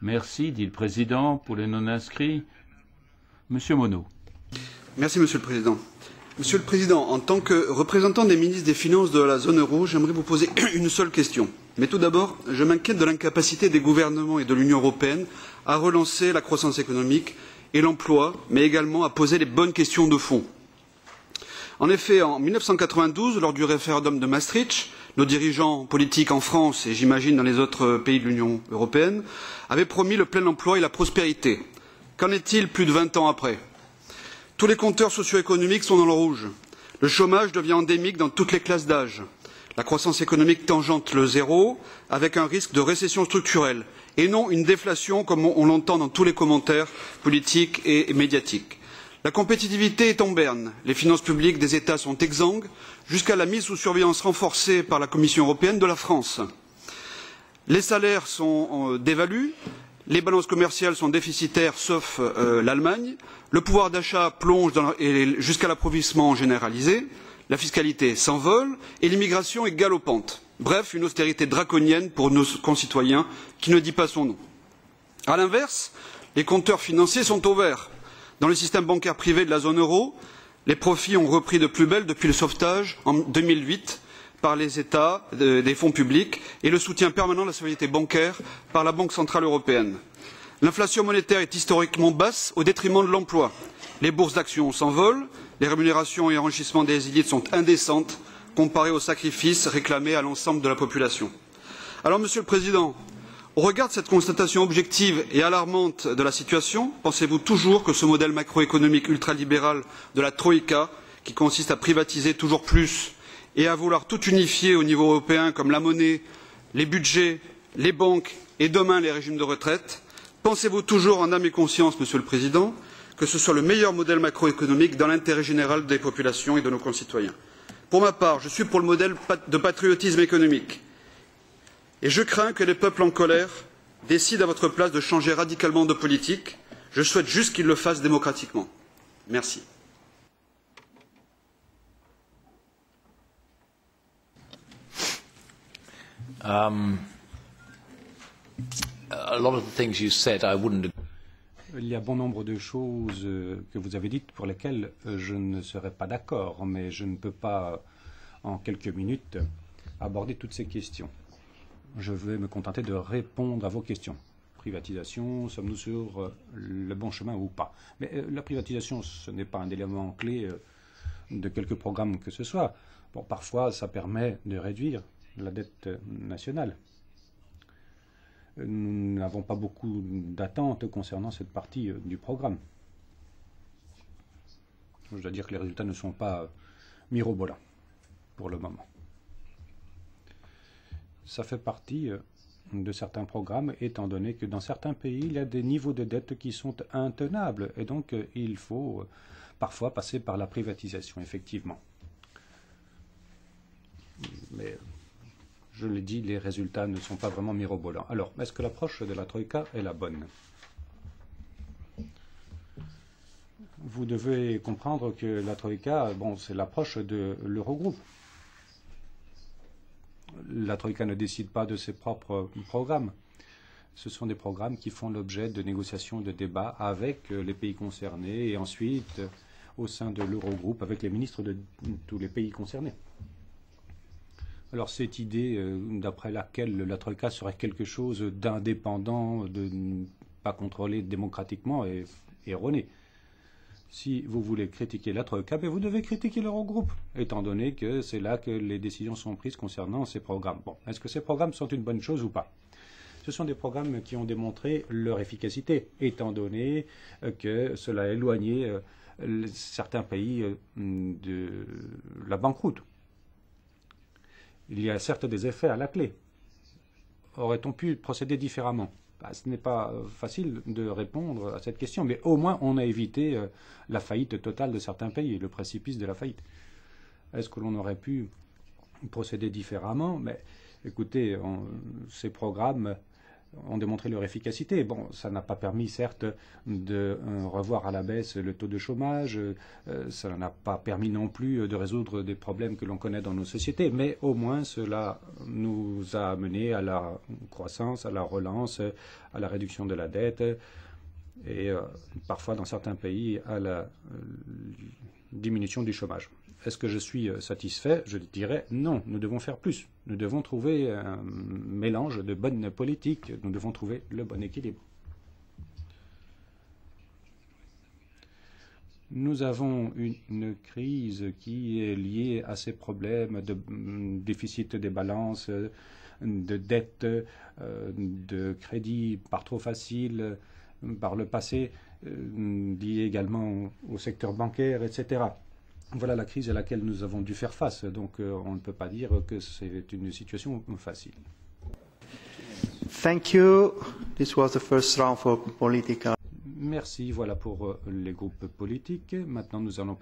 Merci, dit le Président, pour les non-inscrits. Monsieur Monod. Merci, Monsieur le Président. Monsieur le Président, en tant que représentant des ministres des Finances de la zone euro, j'aimerais vous poser une seule question. Mais tout d'abord, je m'inquiète de l'incapacité des gouvernements et de l'Union européenne à relancer la croissance économique et l'emploi, mais également à poser les bonnes questions de fond. En effet, en 1992, lors du référendum de Maastricht, nos dirigeants politiques en France et j'imagine dans les autres pays de l'Union européenne avaient promis le plein emploi et la prospérité. Qu'en est-il plus de 20 ans après? Tous les compteurs socio-économiques sont dans le rouge. Le chômage devient endémique dans toutes les classes d'âge. La croissance économique tangente le zéro, avec un risque de récession structurelle, et non une déflation comme on l'entend dans tous les commentaires politiques et médiatiques. La compétitivité est en berne, les finances publiques des États sont exsangues, jusqu'à la mise sous surveillance renforcée par la Commission européenne de la France. Les salaires sont dévalués, les balances commerciales sont déficitaires sauf l'Allemagne, le pouvoir d'achat plonge jusqu'à l'appauvrissement généralisé, la fiscalité s'envole et l'immigration est galopante. Bref, une austérité draconienne pour nos concitoyens qui ne dit pas son nom. À l'inverse, les compteurs financiers sont au vert. Dans le système bancaire privé de la zone euro, les profits ont repris de plus belle depuis le sauvetage en 2008 par les États des fonds publics et le soutien permanent de la stabilité bancaire par la Banque centrale européenne. L'inflation monétaire est historiquement basse au détriment de l'emploi. Les bourses d'actions s'envolent, les rémunérations et enrichissements des élites sont indécentes comparées aux sacrifices réclamés à l'ensemble de la population. Alors, Monsieur le Président, au regard de cette constatation objective et alarmante de la situation, pensez-vous toujours que ce modèle macroéconomique ultralibéral de la Troïka, qui consiste à privatiser toujours plus et à vouloir tout unifier au niveau européen comme la monnaie, les budgets, les banques et demain les régimes de retraite, pensez-vous toujours en âme et conscience, Monsieur le Président, que ce soit le meilleur modèle macroéconomique dans l'intérêt général des populations et de nos concitoyens? Pour ma part, je suis pour le modèle de patriotisme économique. Et je crains que les peuples en colère décident à votre place de changer radicalement de politique. Je souhaite juste qu'ils le fassent démocratiquement. Merci. A lot of the things you said I wouldn't. Il y a bon nombre de choses que vous avez dites pour lesquelles je ne serais pas d'accord, mais je ne peux pas, en quelques minutes, aborder toutes ces questions. Je vais me contenter de répondre à vos questions. Privatisation, sommes-nous sur le bon chemin ou pas? Mais la privatisation, ce n'est pas un élément clé de quelque programme que ce soit. Bon, parfois, ça permet de réduire la dette nationale. Nous n'avons pas beaucoup d'attentes concernant cette partie du programme. Je dois dire que les résultats ne sont pas mirobolants pour le moment. Ça fait partie de certains programmes, étant donné que dans certains pays, il y a des niveaux de dette qui sont intenables. Et donc, il faut parfois passer par la privatisation, effectivement. Mais je l'ai dit, les résultats ne sont pas vraiment mirobolants. Alors, est-ce que l'approche de la Troïka est la bonne? Vous devez comprendre que la Troïka, bon, c'est l'approche de l'Eurogroupe. La Troïka ne décide pas de ses propres programmes. Ce sont des programmes qui font l'objet de négociations et de débats avec les pays concernés et ensuite au sein de l'Eurogroupe avec les ministres de tous les pays concernés. Alors cette idée d'après laquelle la Troïka serait quelque chose d'indépendant, de ne pas contrôlé démocratiquement est erronée. Si vous voulez critiquer la Troïka, vous devez critiquer l'Eurogroupe, étant donné que c'est là que les décisions sont prises concernant ces programmes. Bon, est-ce que ces programmes sont une bonne chose ou pas? Ce sont des programmes qui ont démontré leur efficacité, étant donné que cela a éloigné certains pays de la banqueroute. Il y a certes des effets à la clé. Aurait-on pu procéder différemment? Ce n'est pas facile de répondre à cette question, mais au moins on a évité la faillite totale de certains pays, le précipice de la faillite. Est-ce que l'on aurait pu procéder différemment? Mais écoutez, ces programmes ont démontré leur efficacité. Bon, ça n'a pas permis, certes, de revoir à la baisse le taux de chômage, ça n'a pas permis non plus de résoudre des problèmes que l'on connaît dans nos sociétés, mais au moins cela nous a amené à la croissance, à la relance, à la réduction de la dette et parfois dans certains pays à la diminution du chômage. Est-ce que je suis satisfait? Je dirais non, nous devons faire plus. Nous devons trouver un mélange de bonnes politiques, nous devons trouver le bon équilibre. Nous avons une crise qui est liée à ces problèmes de déficit des balances, de dette, de crédit par trop facile par le passé, lié également au secteur bancaire, etc. Voilà la crise à laquelle nous avons dû faire face. Donc on ne peut pas dire que c'est une situation facile. Thank you. This was the first round for political. Merci, voilà pour les groupes politiques. Maintenant nous allons